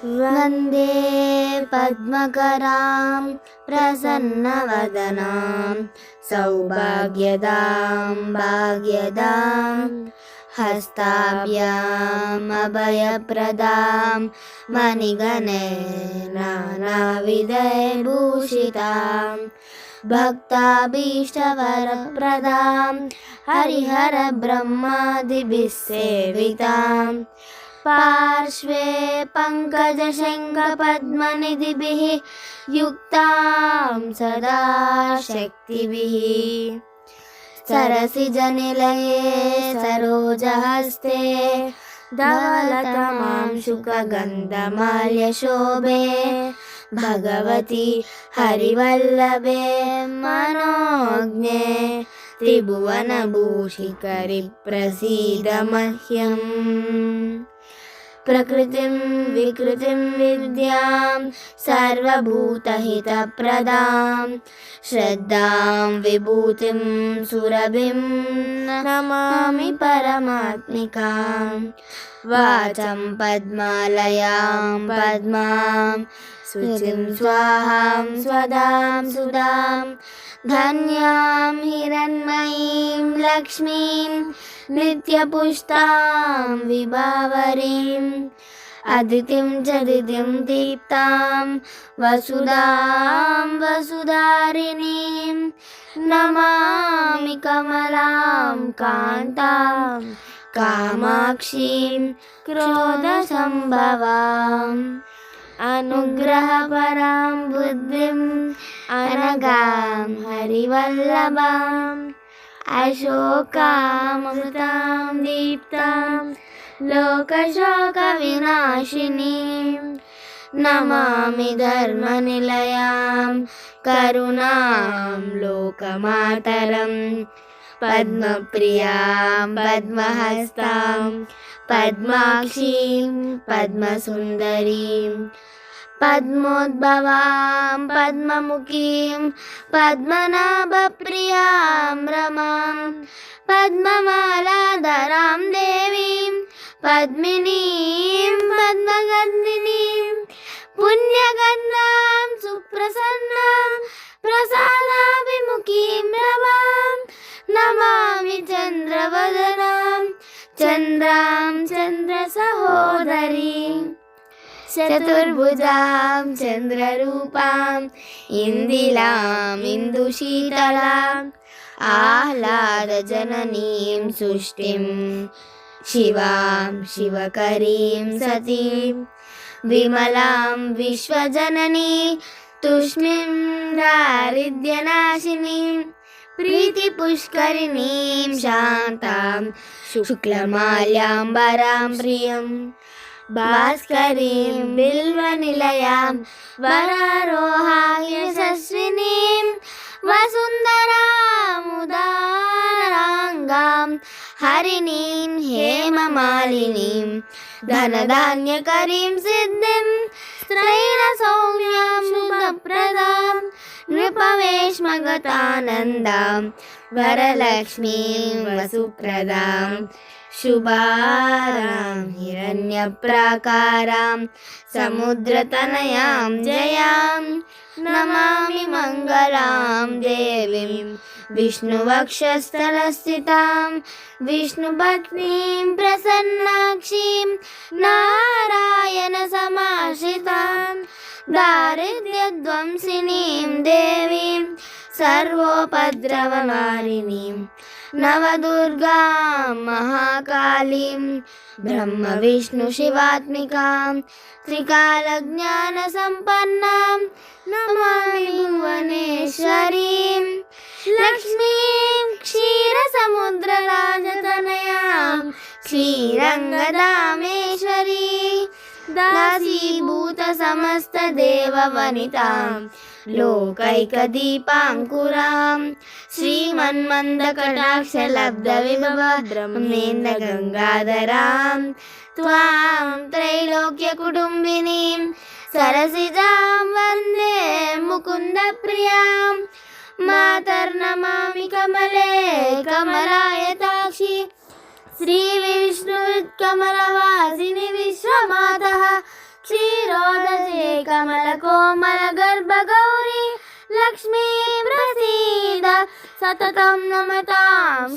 वन्दे पद्मकरां प्रसन्नवदनां सौभाग्यदां भाग्यदां हस्ताभ्याम् अभयप्रदां मणिगणैः नानाविधैर्भूषितां भक्ताभीष्टवरप्रदां हरिहरब्रह्मादिभिः सेवितां पार्श्वे पङ्कजशङ्खपद्मनिधिभिः युक्तां सदा शक्तिभिः सरसिजनिलये सरोजहस्ते धवलतमां शुकगन्धमाल्यशोभे भगवती हरिवल्लभे मनोज्ञे त्रिभुवनभूषिकरि प्रसीद मह्यम्। प्रकृतिं विकृतिं विद्यां सर्वभूतहितप्रदां श्रद्धां विभूतिं सुरभिं नमामि परमात्मिकां। वाचं पद्मालयां पद्मां शुचिं स्वाहां स्वदां सुधां धन्यां हिरण्मयीं लक्ष्मीं नित्यपुष्टां विभावरीं अदितिं च दितिं दीप्तां वसुधां वसुधारिणीं नमामि कमलां कान्तां कामाक्षीं क्रोधसम्भवाम् अनुग्रहपरां बुद्धिं अनगां हरिवल्लभाम् अशोकामृतां दीप्तां लोकशोकविनाशिनीं नमामि धर्मनिलयां करुणां लोकमातरं पद्मप्रियां पद्महस्तां पद्माक्षीं पद्मसुन्दरीं पद्मोद्भवां पद्ममुखीं पद्मनाभप्रियां रमां पद्ममालाधरां देवीं पद्मिनीं पद्मगन्धिनीं पुण्यगन्धां सुप्रसन्नां प्रसादाभिमुखीं रमां नमामि चन्द्रवदनां चन्द्रां चन्द्रसहोदरीं चतुर्भुजां चन्द्ररूपां इन्दिलां इन्दुशीतलाम् आह्लादजननीं सुष्टिं शिवां शिवकरीं सतीं विमलां विश्वजननी तुष्णीं दारिद्र्यनाशिनीं प्रीतिपुष्करिणीं शान्तां शुक्लमाल्याम्बरां प्रियं भास्करीं बिल्वनिलयां वरारोहां यशस्विनीं वसुन्धरामुदाराङ्गां हरिणीं हेममालिनीं धनधान्यकरीं सिद्धिं स्त्रैणसौम्यां शुभप्रदां नृपवेश्मगतानन्दां वरलक्ष्मीं वसुप्रदां शुभारां हिरण्यप्राकारां समुद्रतनयां जयां नमामि मङ्गलां देवीं विष्णुवक्षस्थलस्थितां विष्णुपत्नीं प्रसन्नाक्षीं नारायणसमाश्रितां दारिद्र्यध्वंसिनीं देवीं सर्वोपद्रवनारिणीं नवदुर्गां महाकालीं ब्रह्मविष्णुशिवात्मिकां त्रिकालज्ञानसम्पन्नां नमामि भुवनेश्वरीं लक्ष्मीं क्षीरसमुद्रराजतनयां श्रीरङ्गधामेश्वरी दासीभूतसमस्तदेववनितां लोकैकदीपाङ्कुरां श्रीमन्मन्दकटाक्षलब्धविभव ब्रह्मेन्द्रगङ्गाधरां त्वां त्रैलोक्यकुटुम्बिनीं सरसिजां वन्दे मुकुन्दप्रियां मातर्नमामि कमले कमलायताक्षी श्रीविष्णुकमलवासिनि विश्वमातः क्षीरो कमलकोमलगर्भगौरी लक्ष्मी प्रसीद सततं नमतां